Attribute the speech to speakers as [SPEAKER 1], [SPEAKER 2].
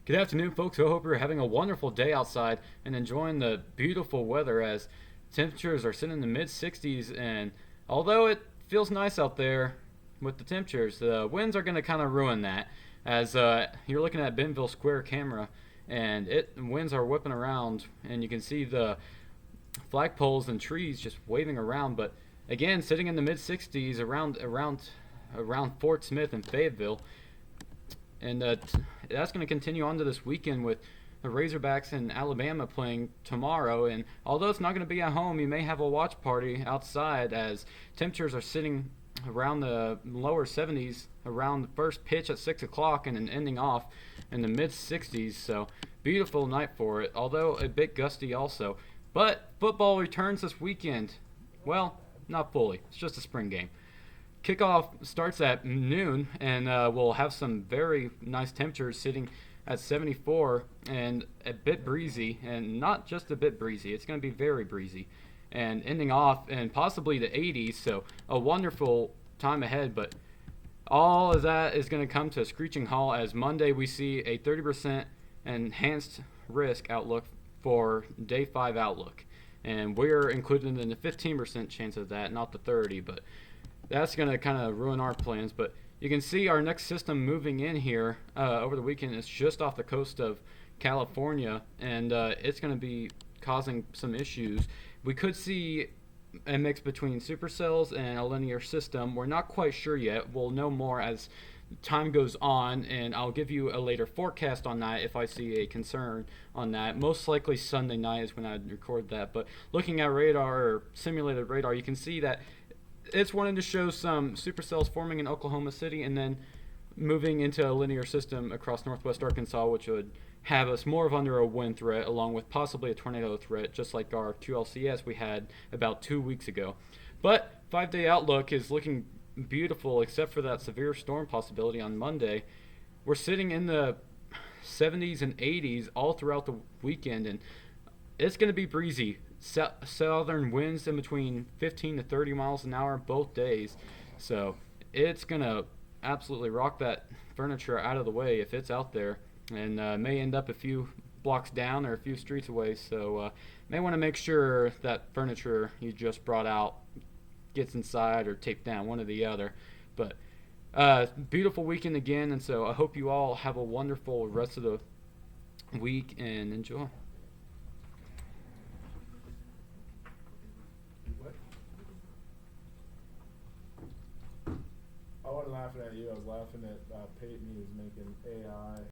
[SPEAKER 1] Good afternoon, folks. I hope you're having a wonderful day outside and enjoying the beautiful weather as temperatures are sitting in the mid 60s. And although it feels nice out there with the temperatures, the winds are going to kind of ruin that. As you're looking at Bentonville Square camera, and winds are whipping around, and you can see the flagpoles and trees just waving around. But again, sitting in the mid 60s around Fort Smith and Fayetteville, and that's going to continue on to this weekend with the Razorbacks in Alabama playing tomorrow. And although it's not going to be at home, you may have a watch party outside as temperatures are sitting around the lower 70s around the first pitch at 6 o'clock and then ending off in the mid 60s. So beautiful night for it, although a bit gusty also. But football returns this weekend. Well, not fully. It's just a spring game. Kickoff starts at noon, and we'll have some very nice temperatures sitting at 74 and a bit breezy, and not just a bit breezy. It's going to be very breezy, and ending off in possibly the 80s. So a wonderful time ahead, but all of that is going to come to a screeching halt as Monday we see a 30% enhanced risk outlook for day 5 outlook. And we're included in the 15% chance of that, not the 30, but that's going to kind of ruin our plans. But you can see our next system moving in here over the weekend is just off the coast of California, and it's going to be causing some issues. We could see a mix between supercells and a linear system. We're not quite sure yet. We'll know more as time goes on, and I'll give you a later forecast on that if I see a concern on that. Most likely Sunday night is when I'd record that. But looking at radar or simulated radar, you can see that it's wanting to show some supercells forming in Oklahoma City and then moving into a linear system across northwest Arkansas, which would have us more of under a wind threat along with possibly a tornado threat, just like our QLCS we had about 2 weeks ago. But 5-day outlook is looking beautiful except for that severe storm possibility on Monday. We're sitting in the 70s and 80s all throughout the weekend, and it's going to be breezy. Southern winds in between 15 to 30 miles an hour both days. So it's going to absolutely rock that furniture out of the way if it's out there, and may end up a few blocks down or a few streets away. So may want to make sure that furniture you just brought out gets inside or taped down, one or the other. But beautiful weekend again, and so I hope you all have a wonderful rest of the week and enjoy.
[SPEAKER 2] What? I wasn't laughing at you. I was laughing at Peyton. He was making AI